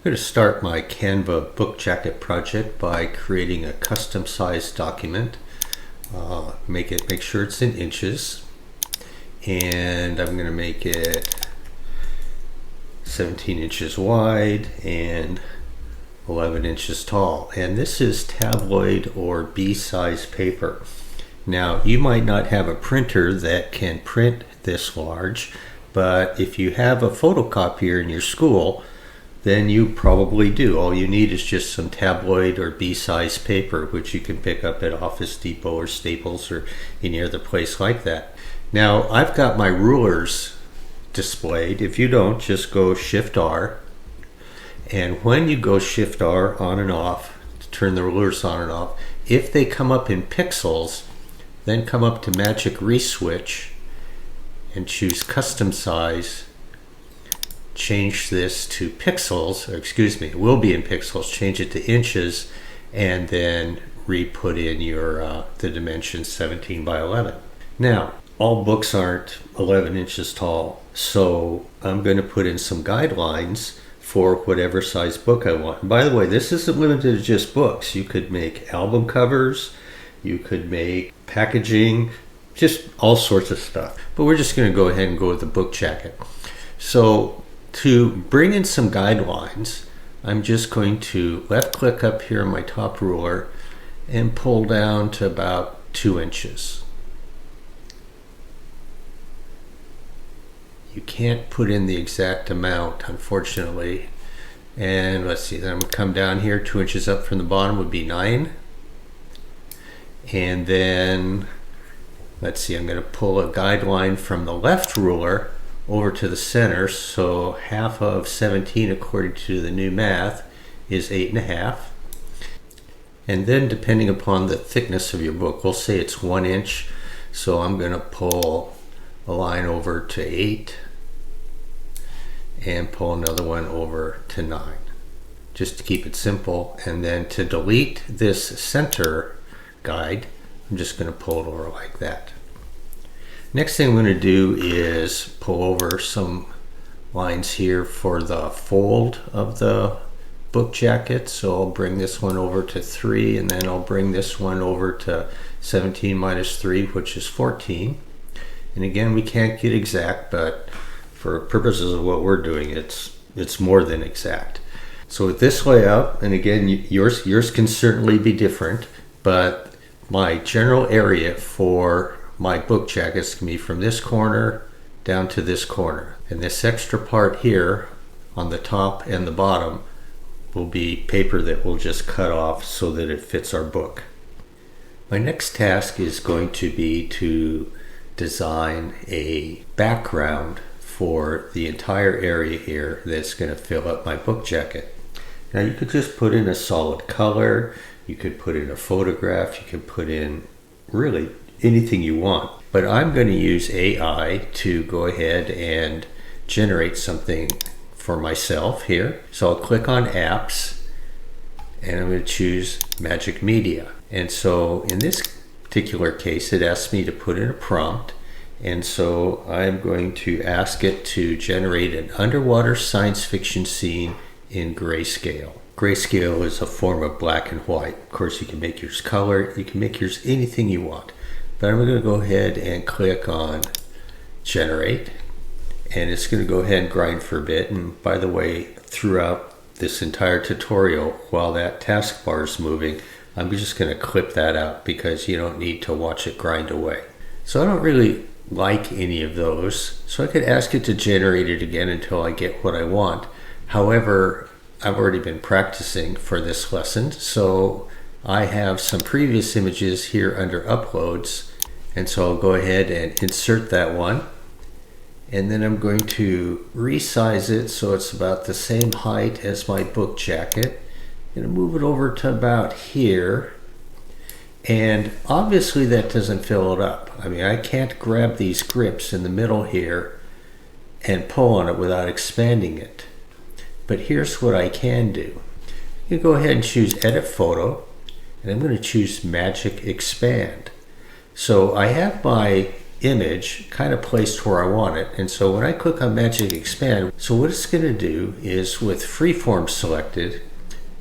going to start my Canva book jacket project by creating a custom size document. Make sure it's in inches, and I'm going to make it 17 inches wide and 11 inches tall. And this is tabloid or B-size paper. Now, you might not have a printer that can print this large, but if you have a photocopier in your school, then you probably do. All you need is just some tabloid or B-size paper, which you can pick up at Office Depot or Staples or any other place like that. Now, I've got my rulers displayed. If you don't, just go Shift-R. And when you go Shift-R on and off, to turn the rulers on and off, if they come up in pixels, then come up to Magic Reswitch and choose Custom Size. Change this to pixels, or excuse me, it will be in pixels. Change it to inches, and then re-put in your the dimensions 17 by 11. Now, all books aren't 11 inches tall, so I'm going to put in some guidelines for whatever size book I want. And by the way, this isn't limited to just books. You could make album covers, you could make packaging, just all sorts of stuff. But we're just going to go ahead and go with the book jacket. So to bring in some guidelines, I'm just going to left click up here on my top ruler and pull down to about 2 inches. You can't put in the exact amount, unfortunately. And let's see, then I'm going to come down here, 2 inches up from the bottom would be 9. And then, let's see, I'm going to pull a guideline from the left ruler over to the center, so half of 17 according to the new math is 8.5. And then depending upon the thickness of your book, we'll say it's 1 inch, so I'm going to pull a line over to 8 and pull another one over to 9, just to keep it simple. And then to delete this center guide, I'm just going to pull it over like that. Next thing I'm going to do is pull over some lines here for the fold of the book jacket. So I'll bring this one over to 3, and then I'll bring this one over to 17 minus 3, which is 14. And again, we can't get exact, but for purposes of what we're doing, it's more than exact. So with this layout, and again, yours can certainly be different, but my general area for my book jackets can be from this corner down to this corner. And this extra part here on the top and the bottom will be paper that we'll just cut off so that it fits our book. My next task is going to be to design a background for the entire area here that's going to fill up my book jacket. Now you could just put in a solid color, you could put in a photograph, you could put in really anything you want. But I'm going to use AI to go ahead and generate something for myself here. So I'll click on Apps, and I'm going to choose Magic Media. And so in this particular case, it asks me to put in a prompt. And so I'm going to ask it to generate an underwater science fiction scene in grayscale. Grayscale is a form of black and white. Of course, you can make yours color. You can make yours anything you want. But I'm going to go ahead and click on Generate. And it's going to go ahead and grind for a bit. And by the way, throughout this entire tutorial, while that taskbar is moving, I'm just going to clip that out because you don't need to watch it grind away. So I don't really like any of those. So I could ask it to generate it again until I get what I want. However, I've already been practicing for this lesson, so I have some previous images here under Uploads, and so I'll go ahead and insert that one, and then I'm going to resize it so it's about the same height as my book jacket. I'm going to move it over to about here, and obviously that doesn't fill it up. I mean, I can't grab these grips in the middle here and pull on it without expanding it. But here's what I can do. You go ahead and choose Edit Photo, and I'm going to choose Magic Expand. So I have my image kind of placed where I want it. And so when I click on Magic Expand, so what it's going to do is with freeform selected,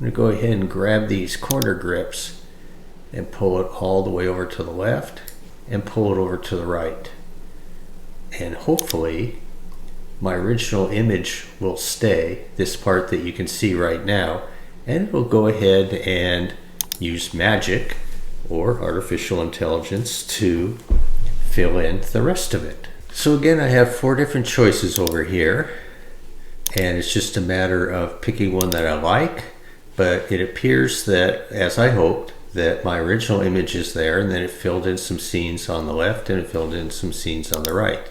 I'm going to go ahead and grab these corner grips and pull it all the way over to the left and pull it over to the right. And hopefully my original image will stay, this part that you can see right now, and it will go ahead and use magic or artificial intelligence to fill in the rest of it. So again, I have 4 different choices over here, and it's just a matter of picking one that I like. But it appears that, as I hoped, that my original image is there, and then it filled in some scenes on the left and it filled in some scenes on the right.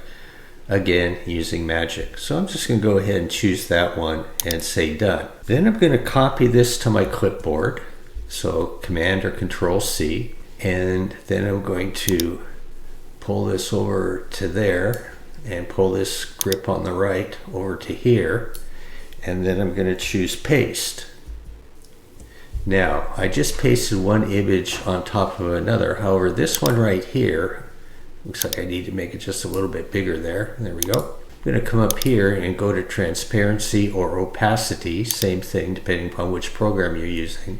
Again, using magic. So I'm just going to go ahead and choose that one and say done. Then I'm going to copy this to my clipboard. So Command or Control C, and then I'm going to pull this over to there and pull this grip on the right over to here, and then I'm going to choose paste. Now, I just pasted one image on top of another. However, this one right here, looks like I need to make it just a little bit bigger there. There we go. I'm going to come up here and go to Transparency or Opacity. Same thing depending upon which program you're using.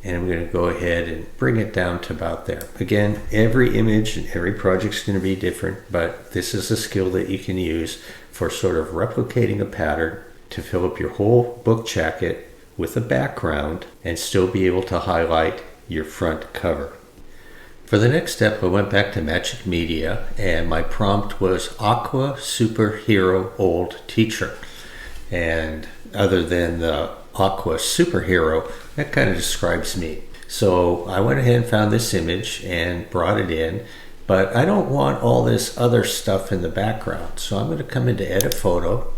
And I'm going to go ahead and bring it down to about there. Again, every image and every project is going to be different, but this is a skill that you can use for sort of replicating a pattern to fill up your whole book jacket with a background and still be able to highlight your front cover. For the next step, I went back to Magic Media, and my prompt was Aqua Superhero Old Teacher. And other than the Aqua Superhero, that kind of describes me. So I went ahead and found this image and brought it in, but I don't want all this other stuff in the background. So I'm going to come into Edit Photo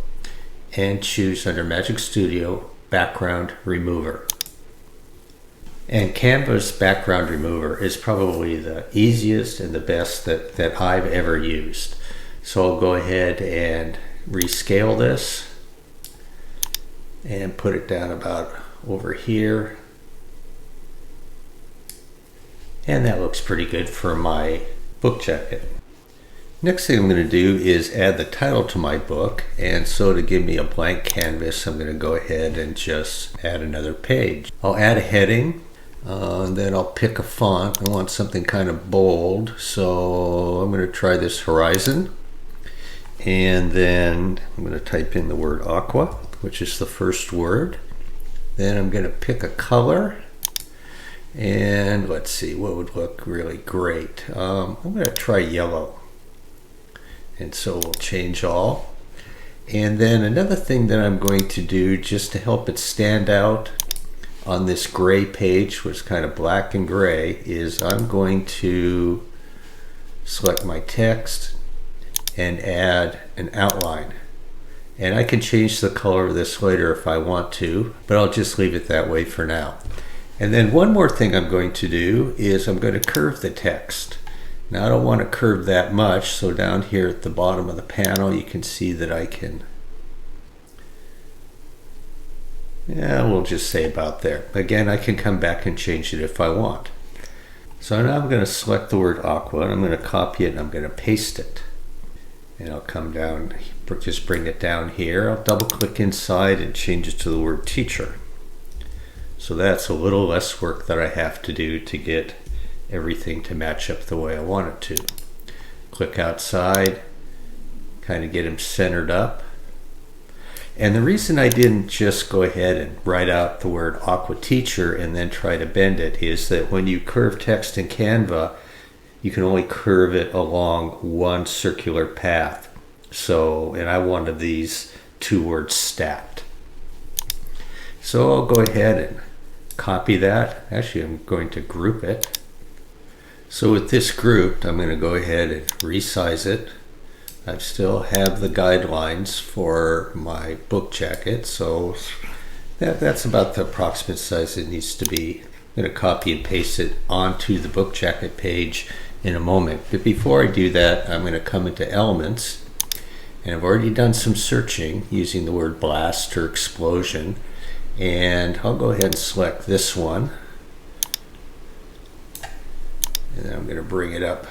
and choose under Magic Studio Background Remover. And Canva's background remover is probably the easiest and the best that I've ever used. So I'll go ahead and rescale this and put it down about over here. And that looks pretty good for my book jacket. Next thing I'm going to do is add the title to my book, and so to give me a blank canvas, I'm going to go ahead and just add another page. I'll add a heading, and then I'll pick a font. I want something kind of bold, so I'm going to try this Horizon, and then I'm going to type in the word aqua, which is the first word. Then I'm going to pick a color, and let's see what would look really great. I'm going to try yellow. And so we'll change all. And then another thing that I'm going to do just to help it stand out on this gray page, which is kind of black and gray, is I'm going to select my text and add an outline. And I can change the color of this later if I want to, but I'll just leave it that way for now. And then one more thing I'm going to do is I'm going to curve the text. Now I don't want to curve that much, so down here at the bottom of the panel you can see that I can, we'll just say about there. Again, I can come back and change it if I want. So now I'm going to select the word aqua, and I'm going to copy it and I'm going to paste it. And I'll come down, just bring it down here. I'll double click inside and change it to the word teacher. So that's a little less work that I have to do to get everything to match up the way I want it to. Click outside, kind of get them centered up. And the reason I didn't just go ahead and write out the word aqua teacher and then try to bend it is that when you curve text in Canva, you can only curve it along one circular path. So, and I wanted these 2 words stacked. So I'll go ahead and copy that. Actually, I'm going to group it. So with this grouped, I'm going to go ahead and resize it. I still have the guidelines for my book jacket, so that's about the approximate size it needs to be. I'm going to copy and paste it onto the book jacket page in a moment. But before I do that, I'm going to come into Elements, and I've already done some searching using the word blast or explosion, and I'll go ahead and select this one. And then I'm going to bring it up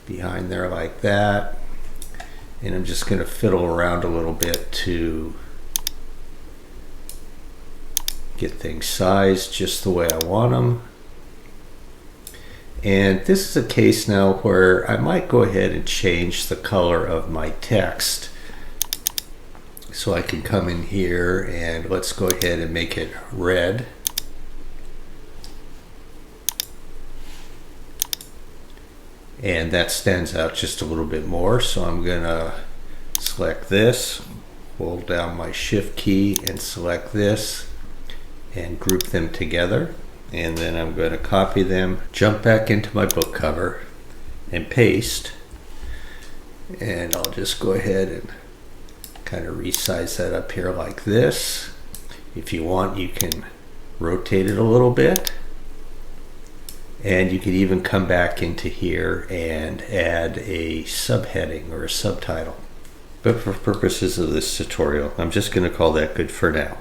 behind there like that. And I'm just going to fiddle around a little bit to get things sized just the way I want them. And this is a case now where I might go ahead and change the color of my text. So I can come in here and let's go ahead and make it red. And that stands out just a little bit more. So I'm gonna select this, hold down my shift key and select this and group them together. And then I'm going to copy them, jump back into my book cover and paste. And I'll just go ahead and kind of resize that up here like this. If you want, you can rotate it a little bit. And you could even come back into here and add a subheading or a subtitle. But for purposes of this tutorial, I'm just going to call that good for now.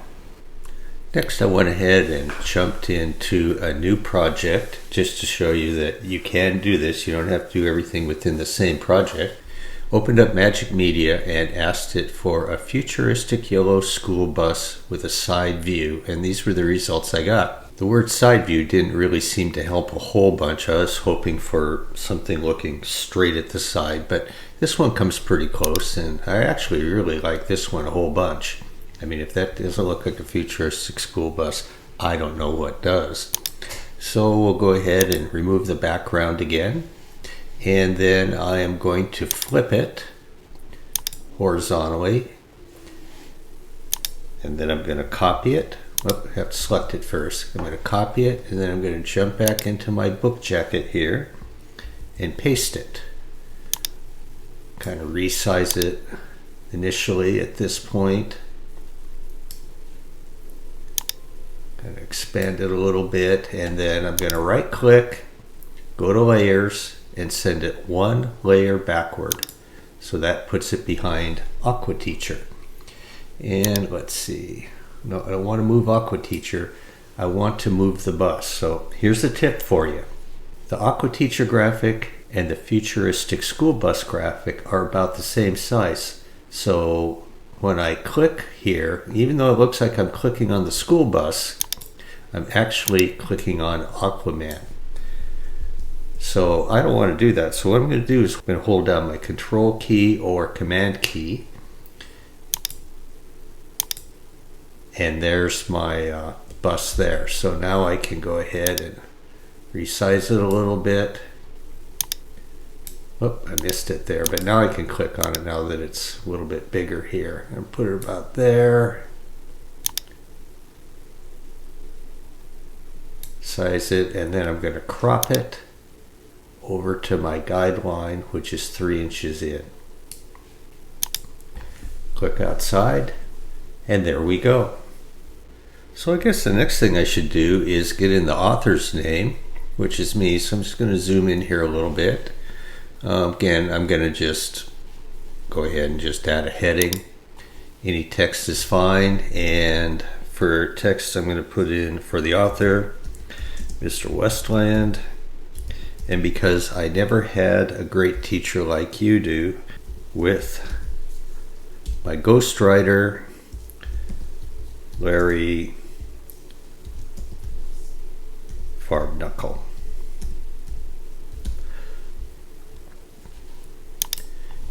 Next, I went ahead and jumped into a new project just to show you that you can do this. You don't have to do everything within the same project. Opened up Magic Media and asked it for a futuristic yellow school bus with a side view, and these were the results I got. The word side view didn't really seem to help a whole bunch. I was hoping for something looking straight at the side, but this one comes pretty close, and I actually really like this one a whole bunch. I mean, if that doesn't look like a futuristic school bus, I don't know what does. So we'll go ahead and remove the background again. And then I am going to flip it horizontally. And then I'm going to copy it. Oh, I have to select it first. I'm going to copy it, and then I'm going to jump back into my book jacket here and paste it. Kind of resize it initially at this point. Kind of expand it a little bit, and then I'm going to right click, go to layers, and send it one layer backward. So that puts it behind Aqua Teacher. And let's see. No, I don't want to move Aqua Teacher. I want to move the bus. So here's a tip for you. The Aqua Teacher graphic and the futuristic school bus graphic are about the same size. So when I click here, even though it looks like I'm clicking on the school bus, I'm actually clicking on Aquaman. So I don't want to do that. So what I'm going to do is I'm going to hold down my Control key or Command key. And there's my bus there. So now I can go ahead and resize it a little bit. Oh, I missed it there, but now I can click on it now that it's a little bit bigger here. And put it about there. Size it, and then I'm going to crop it over to my guideline, which is 3 inches in. Click outside, and there we go. So I guess the next thing I should do is get in the author's name, which is me. So I'm just going to zoom in here a little bit. Again, I'm going to just go ahead and just add a heading. Any text is fine, and for text I'm going to put in for the author, Mr. Westland. And because I never had a great teacher like you do with my ghostwriter, Larry Farbknuckle.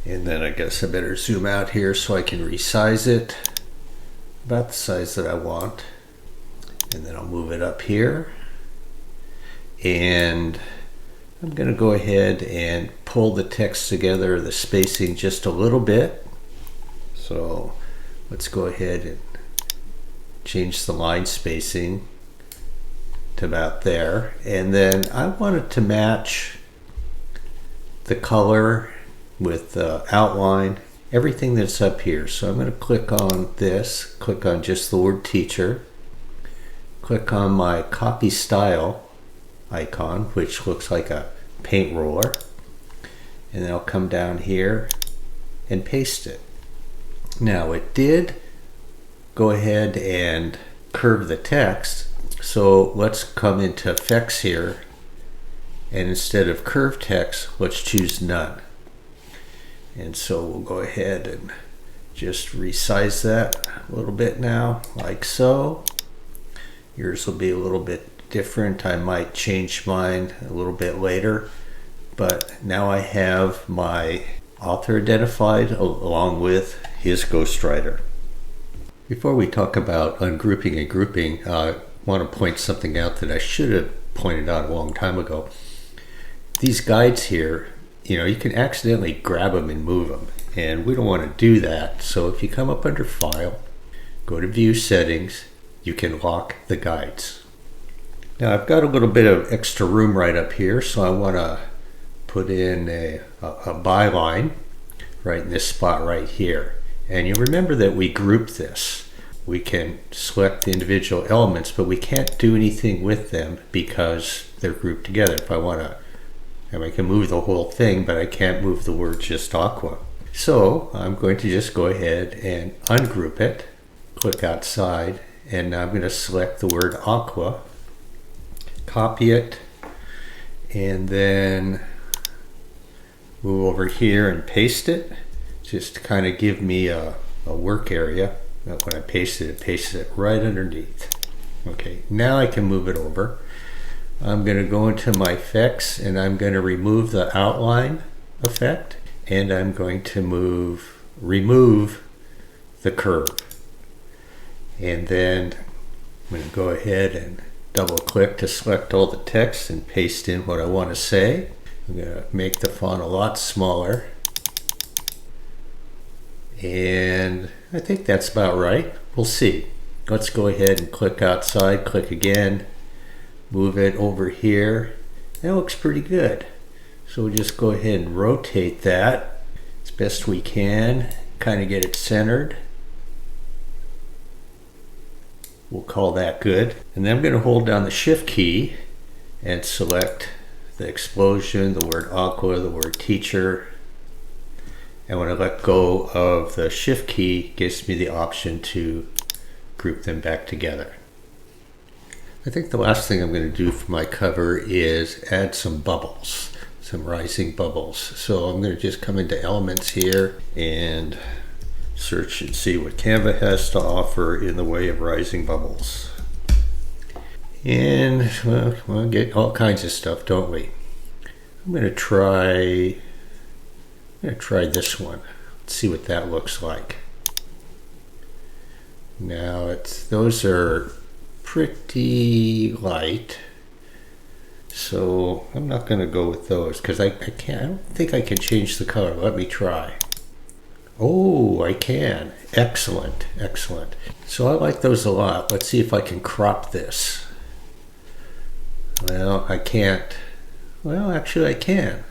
And then I guess I better zoom out here so I can resize it about the size that I want. And then I'll move it up here. And I'm going to go ahead and pull the text together, the spacing just a little bit. So let's go ahead and change the line spacing to about there. And then I want it to match the color with the outline, everything that's up here. So I'm going to click on this, click on just the word teacher, click on my copy style icon, which looks like a paint roller, and then I'll come down here and paste it. Now it did go ahead and curve the text, so let's come into effects here And instead of curved text, let's choose none. And so we'll go ahead and just resize that a little bit now, like so. Yours will be a little bit different. I might change mine a little bit later, but now I have my author identified along with his ghostwriter. Before we talk about ungrouping and grouping, I want to point something out that I should have pointed out a long time ago. These guides here, you can accidentally grab them and move them, and we don't want to do that. So if you come up under File, go to View Settings, you can lock the guides. Now I've got a little bit of extra room right up here, so I want to put in a byline right in this spot right here. And you remember that we group this. We can select the individual elements, but we can't do anything with them because they're grouped together. If I want to, I can move the whole thing, but I can't move the word just aqua. So I'm going to just go ahead and ungroup it, click outside, and now I'm going to select the word aqua, copy it, and then move over here and paste it, just to kind of give me a work area. When I paste it, it pastes it right underneath. Okay, now I can move it over. I'm going to go into my effects and I'm going to remove the outline effect, and I'm going to remove the curve. And then I'm going to go ahead and double click to select all the text and paste in what I want to say. I'm going to make the font a lot smaller. And I think that's about right. We'll see. Let's go ahead and click outside, click again, move it over here. That looks pretty good. So we'll just go ahead and rotate that as best we can, kind of get it centered. We'll call that good. And then I'm going to hold down the Shift key and select the explosion, the word aqua, the word teacher. And when I let go of the Shift key, it gives me the option to group them back together. I think the last thing I'm going to do for my cover is add some bubbles, some rising bubbles. So I'm going to just come into Elements here and search and see what Canva has to offer in the way of rising bubbles. And well, we'll get all kinds of stuff, don't we? I'm going to try this one. Let's see what that looks like. Now those are pretty light, so I'm not going to go with those because I don't think I can change the color. Let me try. Oh, I can. Excellent, excellent. So I like those a lot. Let's see if I can crop this. Well, I can't. Well, actually I can.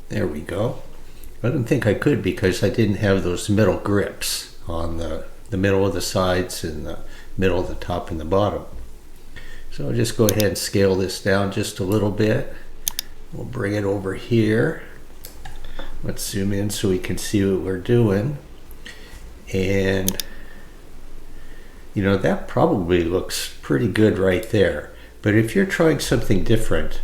There we go. I didn't think I could because I didn't have those middle grips on the middle of the sides and the middle of the top and the bottom. So I'll just go ahead and scale this down just a little bit. We'll bring it over here. Let's zoom in so we can see what we're doing. And that probably looks pretty good right there. But if you're trying something different,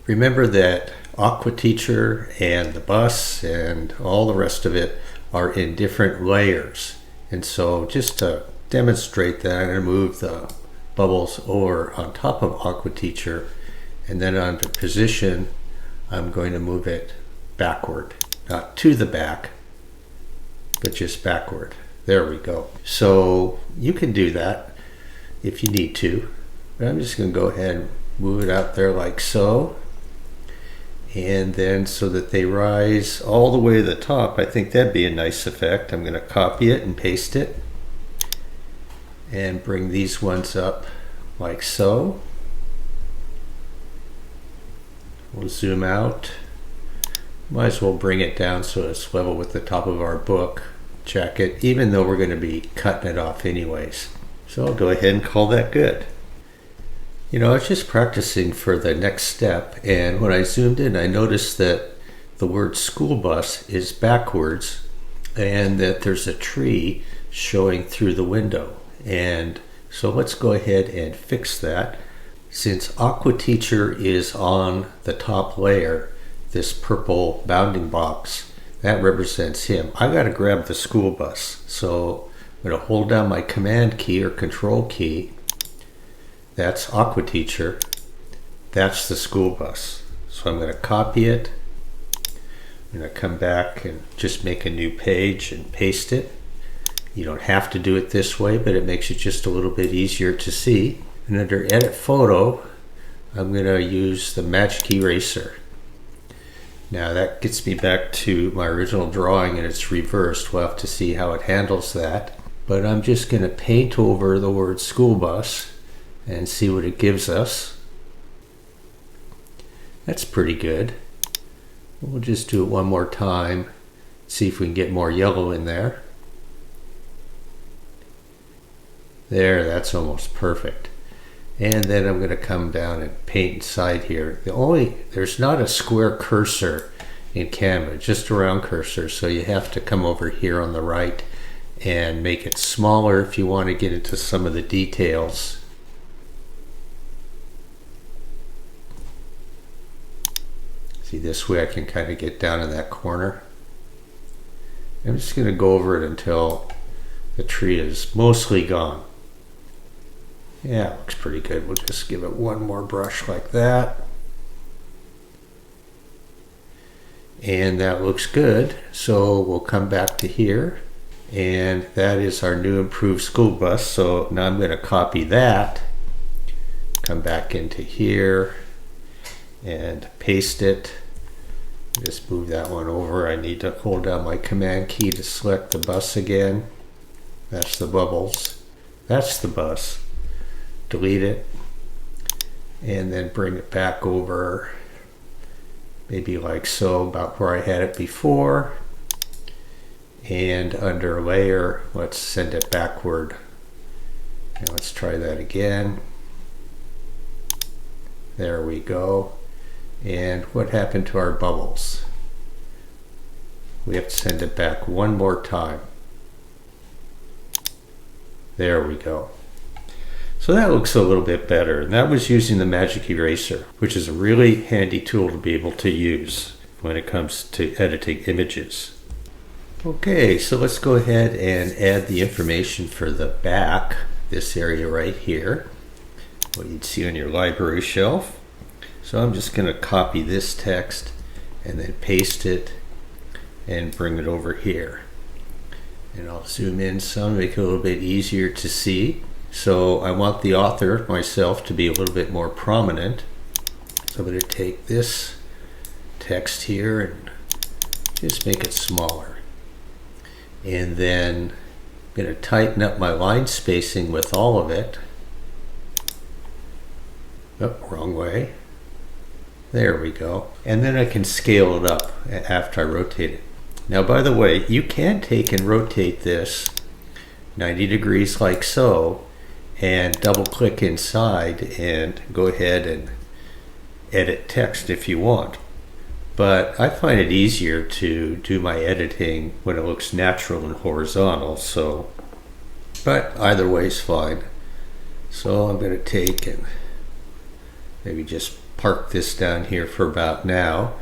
remember that Aqua Teacher and the bus and all the rest of it are in different layers. And so just to demonstrate that, I'm going to move the bubbles over on top of Aqua Teacher, and then on the position, I'm going to move it backward, not to the back, but just backward. There we go. So you can do that if you need to, but I'm just going to go ahead and move it out there like so. And then so that they rise all the way to the top, I think that'd be a nice effect. I'm going to copy it and paste it and bring these ones up like so. We'll zoom out. Might as well bring it down so it's level with the top of our book jacket, even though we're going to be cutting it off anyways. So I'll go ahead and call that good. I was just practicing for the next step, and when I zoomed in, I noticed that the word school bus is backwards and that there's a tree showing through the window. And so let's go ahead and fix that Since Aqua Teacher is on the top layer, this purple bounding box, that represents him. I got to grab the school bus. So I'm going to hold down my command key or control key. That's Aqua Teacher. That's the school bus. So I'm going to copy it. I'm going to come back and just make a new page and paste it. You don't have to do it this way, but it makes it just a little bit easier to see. And under Edit Photo, I'm going to use the Magic Eraser. Now that gets me back to my original drawing and it's reversed. We'll have to see how it handles that. But I'm just going to paint over the word school bus and see what it gives us. That's pretty good. We'll just do it one more time, see if we can get more yellow in there. There, that's almost perfect. And then I'm going to come down and paint inside here. There's not a square cursor in Canva, just a round cursor, so you have to come over here on the right and make it smaller if you want to get into some of the details. See, this way I can kind of get down in that corner. I'm just going to go over it until the tree is mostly gone. Yeah, it looks pretty good. We'll just give it one more brush like that. And that looks good. So we'll come back to here. And that is our new improved school bus. So now I'm going to copy that. Come back into here and paste it. Just move that one over. I need to hold down my command key to select the bus again. That's the bubbles. That's the bus. Delete it and then bring it back over, maybe like so, about where I had it before. And under layer, let's send it backward. And let's try that again. There we go. And what happened to our bubbles? We have to send it back one more time. There we go. So that looks a little bit better. And that was using the Magic Eraser, which is a really handy tool to be able to use when it comes to editing images. Okay, so let's go ahead and add the information for the back, this area right here, what you'd see on your library shelf. So I'm just going to copy this text and then paste it and bring it over here. And I'll zoom in some, make it a little bit easier to see. So I want the author, myself, to be a little bit more prominent. So I'm going to take this text here and just make it smaller. And then I'm going to tighten up my line spacing with all of it. Oh, wrong way. There we go. And then I can scale it up after I rotate it. Now, by the way, you can take and rotate this 90 degrees like so, and double click inside and go ahead and edit text if you want. But I find it easier to do my editing when it looks natural and horizontal, but either way is fine. So I'm going to take and maybe just park this down here for about now,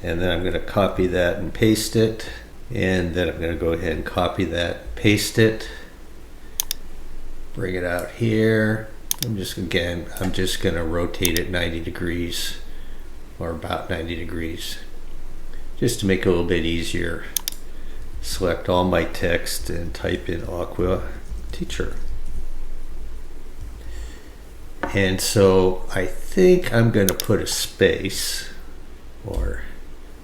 and then I'm going to copy that and paste it, and then I'm going to go ahead and copy that, paste it, bring it out here. I'm just going to rotate it 90 degrees or about 90 degrees just to make it a little bit easier. Select all my text and type in Aqua Teacher. And so I think I'm going to put a space or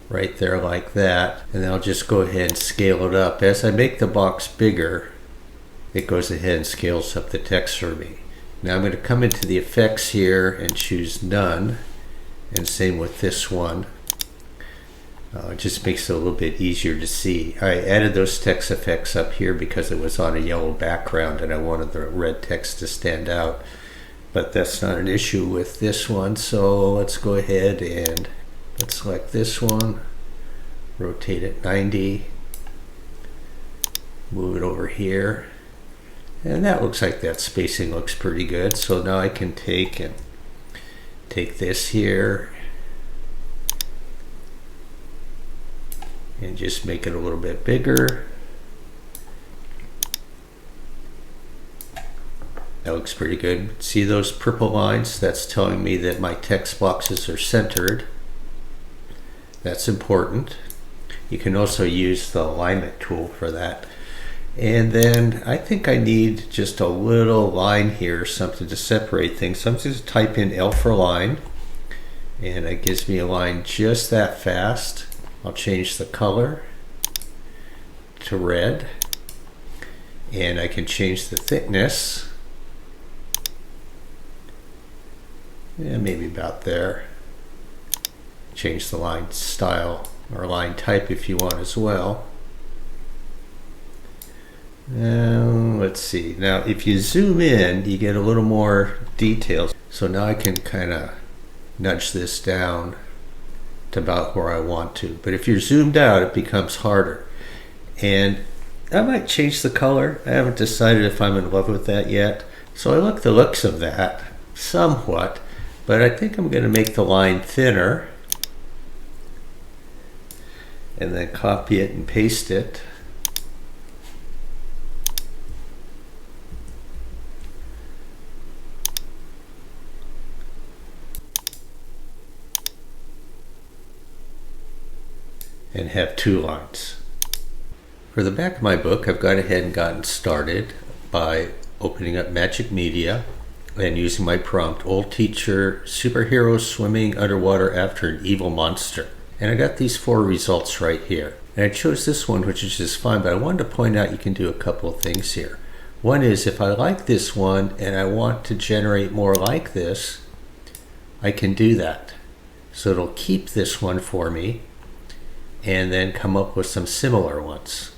right there like that, and I'll just go ahead and scale it up. As I make the box bigger, it goes ahead and scales up the text for me. Now I'm going to come into the effects here and choose none, and same with this one. It just makes it a little bit easier to see. I added those text effects up here because it was on a yellow background and I wanted the red text to stand out, but that's not an issue with this one. So let's go ahead and let's select this one, rotate it 90, move it over here. And that looks like that spacing looks pretty good. So now I can take and take this here and just make it a little bit bigger. That looks pretty good. See those purple lines? That's telling me that my text boxes are centered. That's important. You can also use the alignment tool for that. And then I think I need just a little line here, something to separate things. So I'm just type in L for line, and it gives me a line just that fast. I'll change the color to red, and I can change the thickness. Yeah, maybe about there. Change the line style or line type if you want as well. Now, let's see. Now, if you zoom in, you get a little more details. So now I can kind of nudge this down to about where I want to. But if you're zoomed out, it becomes harder. And I might change the color. I haven't decided if I'm in love with that yet. So I like the looks of that somewhat, but I think I'm going to make the line thinner and then copy it and paste it. And have two lines. For the back of my book, I've gone ahead and gotten started by opening up Magic Media and using my prompt, old teacher, superhero swimming underwater after an evil monster. And I got these 4 results right here. And I chose this one, which is just fine, but I wanted to point out you can do a couple of things here. One is if I like this one and I want to generate more like this, I can do that. So it'll keep this one for me and then come up with some similar ones.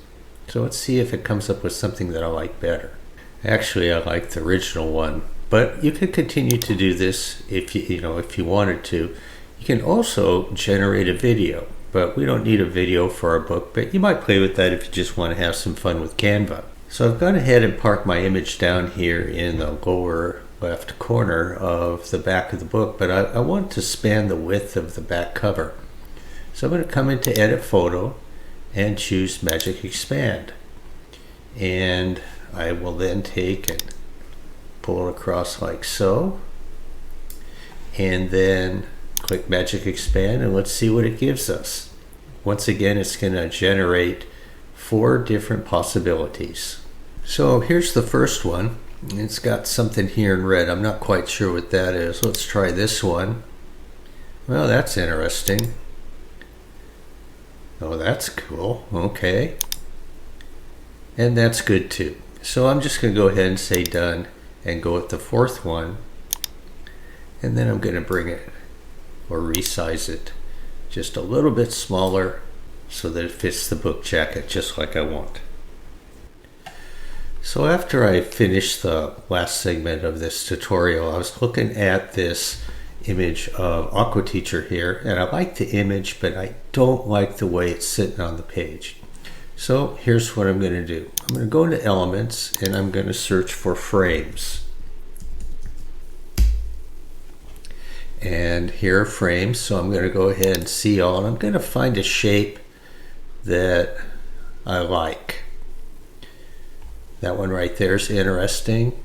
So let's see if it comes up with something that I like better. Actually, I like the original one, but you could continue to do this if you wanted to. You can also generate a video, but we don't need a video for our book, but you might play with that if you just want to have some fun with Canva. So I've gone ahead and parked my image down here in the lower left corner of the back of the book, but I want to span the width of the back cover. So I'm going to come into Edit Photo and choose Magic Expand. And I will then take and pull it across like so. And then click Magic Expand and let's see what it gives us. Once again, it's going to generate 4 different possibilities. So here's the first one. It's got something here in red. I'm not quite sure what that is. Let's try this one. Well, that's interesting. Oh, that's cool. Okay. And that's good too. So I'm just going to go ahead and say done and go with the 4th one. And then I'm going to bring it or resize it just a little bit smaller so that it fits the book jacket just like I want. So after I finished the last segment of this tutorial, I was looking at this image of Aqua Teacher here, and I like the image, but I don't like the way it's sitting on the page. So here's what I'm going to do. I'm going to go into Elements and I'm going to search for frames. And here are frames, so I'm going to go ahead and see all, and I'm going to find a shape that I like. That one right there is interesting.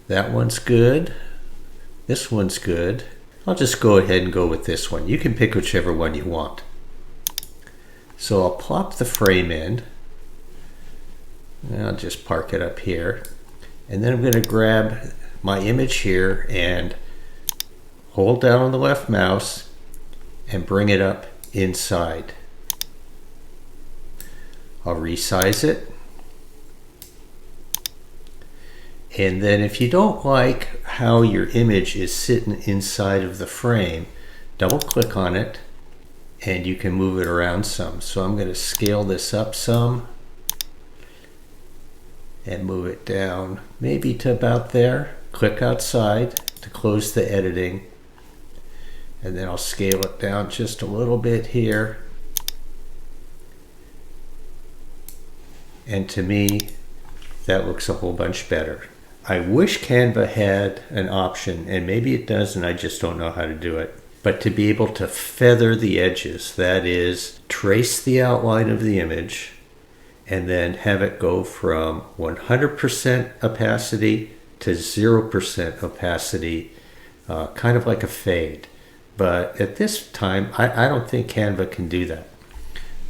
That one's good. This one's good. I'll just go ahead and go with this one. You can pick whichever one you want. So I'll plop the frame in. And I'll just park it up here. And then I'm going to grab my image here and hold down on the left mouse and bring it up inside. I'll resize it. And then if you don't like how your image is sitting inside of the frame, double click on it and you can move it around some. So I'm going to scale this up some and move it down maybe to about there. Click outside to close the editing. And then I'll scale it down just a little bit here. And to me, that looks a whole bunch better. I wish Canva had an option, and maybe it does and I just don't know how to do it, but to be able to feather the edges, that is, trace the outline of the image and then have it go from 100% opacity to 0% opacity, kind of like a fade. But at this time, I don't think Canva can do that.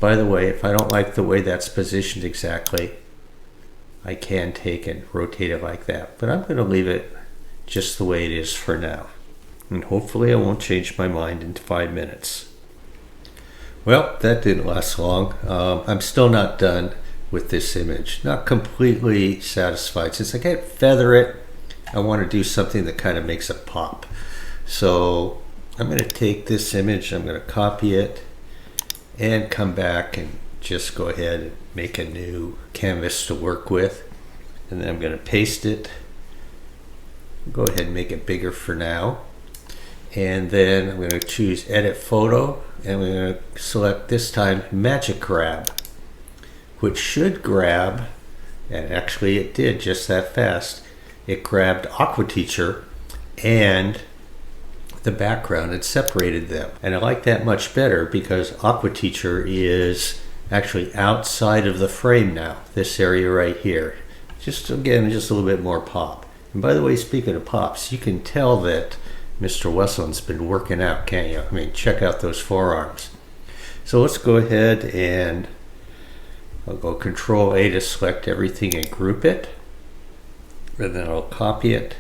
By the way, if I don't like the way that's positioned exactly, I can take and rotate it like that. But I'm going to leave it just the way it is for now. And hopefully I won't change my mind in 5 minutes. Well, that didn't last long. I'm still not done with this image. Not completely satisfied. Since I can't feather it, I want to do something that kind of makes it pop. So I'm going to take this image, I'm going to copy it, and come back and just go ahead and make a new canvas to work with. And then I'm going to paste it. Go ahead and make it bigger for now. And then I'm going to choose Edit Photo, and we're going to select this time Magic Grab, which should grab, and actually it did just that fast. It grabbed Aqua Teacher and the background and separated them. And I like that much better because Aqua Teacher is actually outside of the frame now, this area right here. Just again, just a little bit more pop. And by the way, speaking of pops, you can tell that Mr. Wesslin's been working out, can't you? I mean, check out those forearms. So let's go ahead and I'll go Control A to select everything and group it. And then I'll copy it,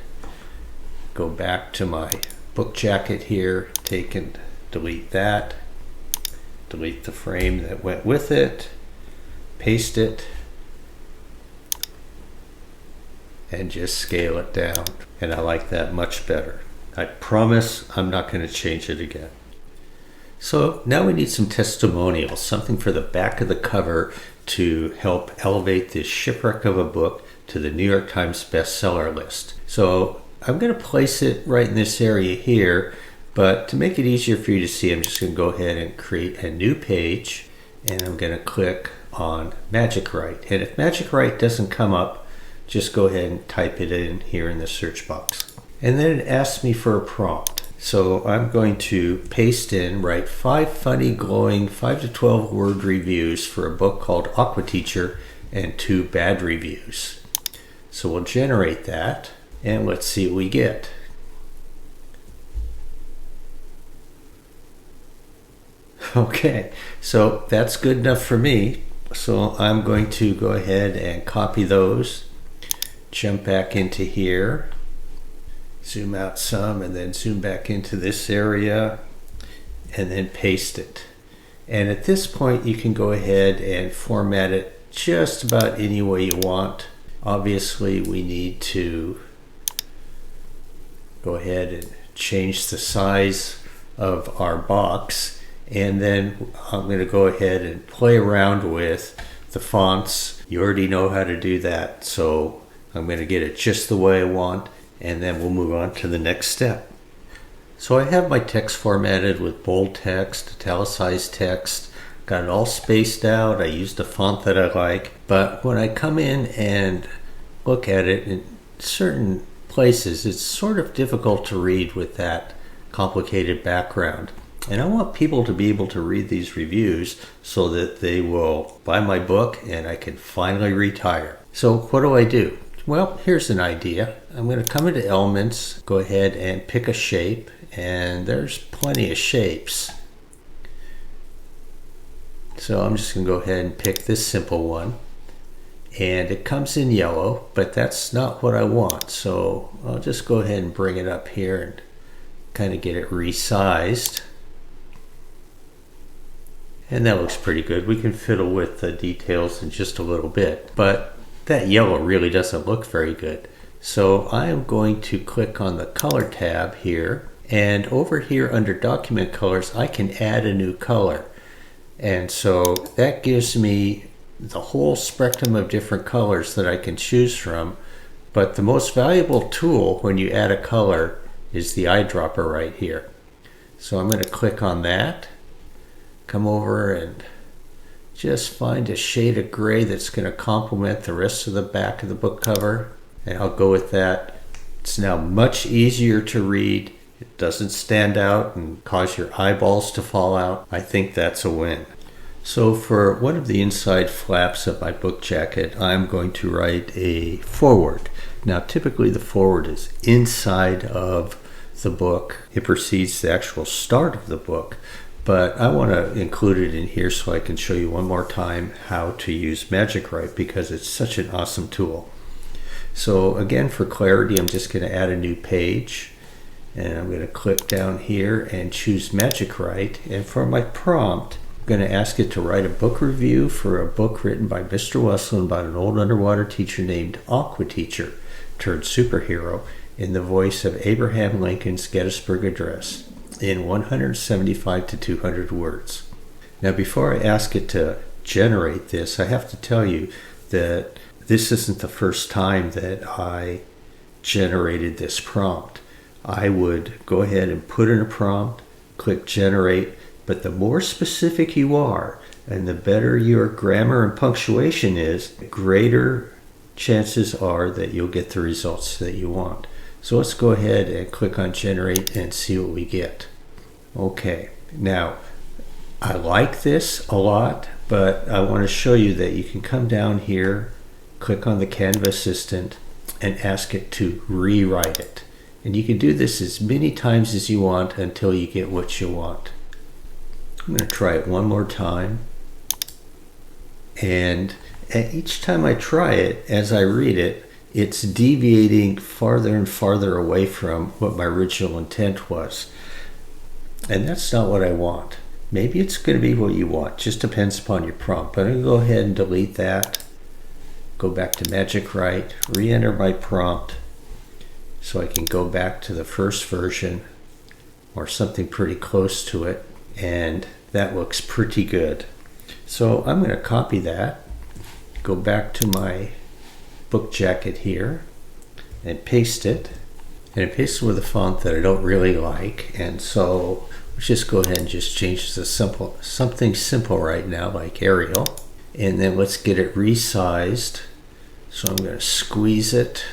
go back to my book jacket here, take and delete that, delete the frame that went with it, paste it, and just scale it down. And I like that much better. I promise I'm not going to change it again. So now we need some testimonials, something for the back of the cover to help elevate this shipwreck of a book to the New York Times bestseller list. So I'm going to place it right in this area here, but to make it easier for you to see, I'm just going to go ahead and create a new page, and I'm going to click on Magic Write. And if Magic Write doesn't come up, just go ahead and type it in here in the search box. And then it asks me for a prompt. So I'm going to paste in, write 5 funny, glowing, 5 to 12 word reviews for a book called Aqua Teacher and 2 bad reviews. So we'll generate that. And let's see what we get. Okay, so that's good enough for me. So I'm going to go ahead and copy those, jump back into here, zoom out some, and then zoom back into this area, and then paste it. And at this point, you can go ahead and format it just about any way you want. Obviously, we need to go ahead and change the size of our box, and then I'm going to go ahead and play around with the fonts. You already know how to do that, so I'm going to get it just the way I want, and then we'll move on to the next step. So I have my text formatted with bold text, italicized text, got it all spaced out. I used a font that I like, but when I come in and look at it in certain places, it's sort of difficult to read with that complicated background. And I want people to be able to read these reviews so that they will buy my book and I can finally retire. So what do? Well, here's an idea. I'm going to come into Elements, go ahead and pick a shape, and there's plenty of shapes. So I'm just going to go ahead and pick this simple one. And it comes in yellow, but that's not what I want. So I'll just go ahead and bring it up here and kind of get it resized. And that looks pretty good. We can fiddle with the details in just a little bit, but that yellow really doesn't look very good. So I am going to click on the color tab here, and over here under document colors, I can add a new color. And so that gives me the whole spectrum of different colors that I can choose from. But the most valuable tool when you add a color is the eyedropper right here. So I'm going to click on that, come over and just find a shade of gray that's going to complement the rest of the back of the book cover. and I'll go with that. It's now much easier to read. It doesn't stand out and cause your eyeballs to fall out. I think that's a win. So for one of the inside flaps of my book jacket, I'm going to write a foreword. Now typically the foreword is inside of the book. It precedes the actual start of the book, but I want to include it in here so I can show you one more time how to use Magic Write because it's such an awesome tool. So again, for clarity, I'm just going to add a new page, and I'm going to click down here and choose Magic Write, and for my prompt, I'm going to ask it to write a book review for a book written by Mr. Westland about an old underwater teacher named Aqua Teacher turned superhero in the voice of Abraham Lincoln's Gettysburg Address in 175 to 200 words. Now before I ask it to generate this, I have to tell you that this isn't the first time that I generated this prompt. I would go ahead and put in a prompt, click generate, but the more specific you are and the better your grammar and punctuation is, the greater chances are that you'll get the results that you want. So let's go ahead and click on generate and see what we get. Okay, now I like this a lot, but I want to show you that you can come down here, click on the Canva assistant, and ask it to rewrite it. And you can do this as many times as you want until you get what you want. I'm going to try it one more time. And each time I try it, as I read it, it's deviating farther and farther away from what my original intent was. And that's not what I want. Maybe it's going to be what you want. Just depends upon your prompt. But I'm going to go ahead and delete that. Go back to Magic Write, re-enter my prompt so I can go back to the first version or something pretty close to it. And that looks pretty good. So I'm going to copy that, go back to my book jacket here and paste it. And I paste it with a font that I don't really like. And so let's just go ahead and just change to something simple right now, like Arial. And then let's get it resized. So I'm going to squeeze it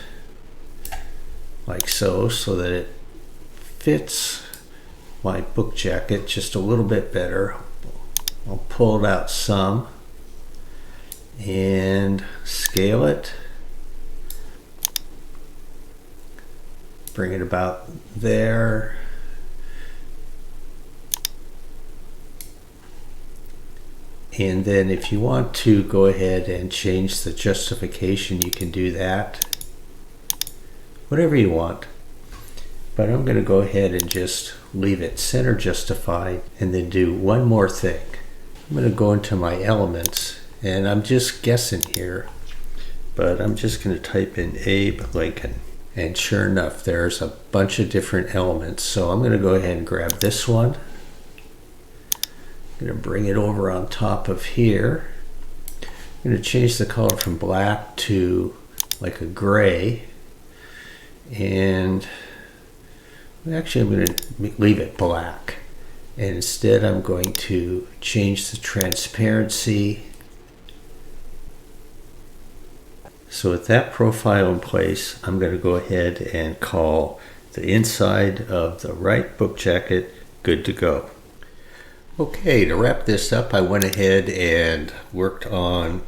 like so that it fits my book jacket just a little bit better. I'll pull it out some and scale it. Bring it about there. And then if you want to go ahead and change the justification, you can do that. Whatever you want. But I'm going to go ahead and just leave it center justified and then do one more thing. I'm going to go into my elements, and I'm just guessing here, but I'm just going to type in Abe Lincoln. And sure enough, there's a bunch of different elements. So I'm going to go ahead and grab this one. I'm going to bring it over on top of here. I'm going to change the color from black to like a gray. And actually I'm going to leave it black. And instead I'm going to change the transparency. So with that profile in place, I'm going to go ahead and call the inside of the right book jacket good to go. Okay, to wrap this up, I went ahead and worked on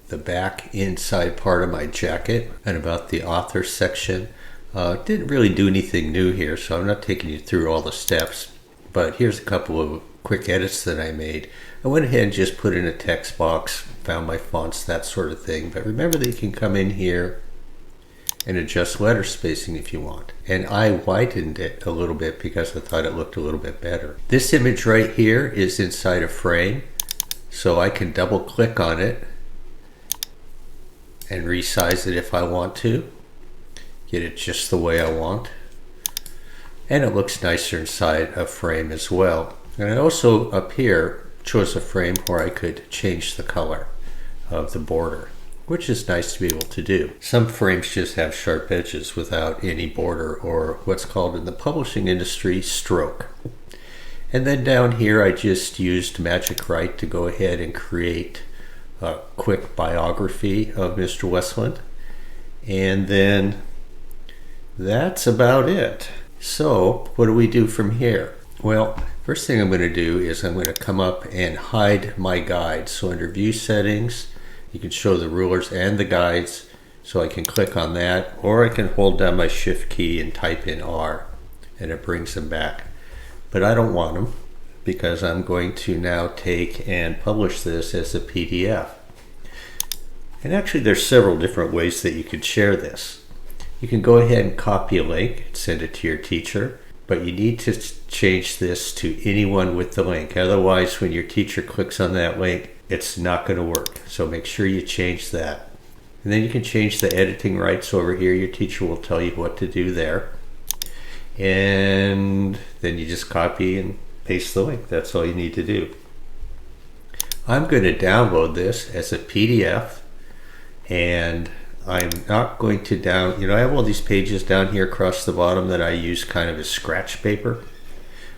the back inside part of my jacket and about the author section. Didn't really do anything new here, so I'm not taking you through all the steps, but here's a couple of quick edits that I made. I went ahead and just put in a text box, found my fonts, that sort of thing, but remember that you can come in here and adjust letter spacing if you want. And I widened it a little bit because I thought it looked a little bit better. This image right here is inside a frame, so I can double click on it and resize it if I want to. Get it just the way I want. And it looks nicer inside a frame as well. And I also up here chose a frame where I could change the color of the border, which is nice to be able to do. Some frames just have sharp edges without any border, or what's called in the publishing industry stroke. And then down here I just used Magic Write to go ahead and create a quick biography of Mr. Westland. And then that's about it. So what do we do from here? Well, first thing I'm going to do is I'm going to come up and hide my guides. So under View Settings, you can show the rulers and the guides. So I can click on that, or I can hold down my Shift key and type in R, and it brings them back. But I don't want them because I'm going to now take and publish this as a PDF. And actually there's several different ways that you could share this. You can go ahead and copy a link and send it to your teacher, but you need to change this to anyone with the link. Otherwise, when your teacher clicks on that link, it's not going to work. So make sure you change that. And then you can change the editing rights over here. Your teacher will tell you what to do there. And then you just copy and paste the link. That's all you need to do. I'm going to download this as a PDF, and I'm not going to I have all these pages down here across the bottom that I use kind of as scratch paper.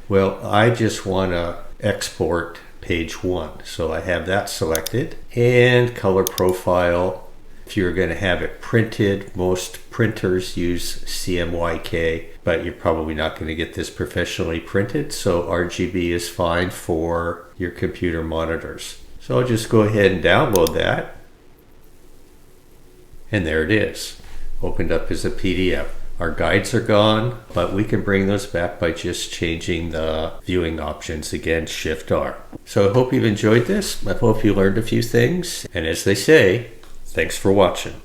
Well, I just want to export page 1. So I have that selected, and color profile. If you're going to have it printed, most printers use CMYK, but you're probably not going to get this professionally printed, so RGB is fine for your computer monitors. So I'll just go ahead and download that, and there it is, opened up as a PDF. Our guides are gone, but we can bring those back by just changing the viewing options. Again, Shift R. So I hope you've enjoyed this. I hope you learned a few things, and as they say, thanks for watching.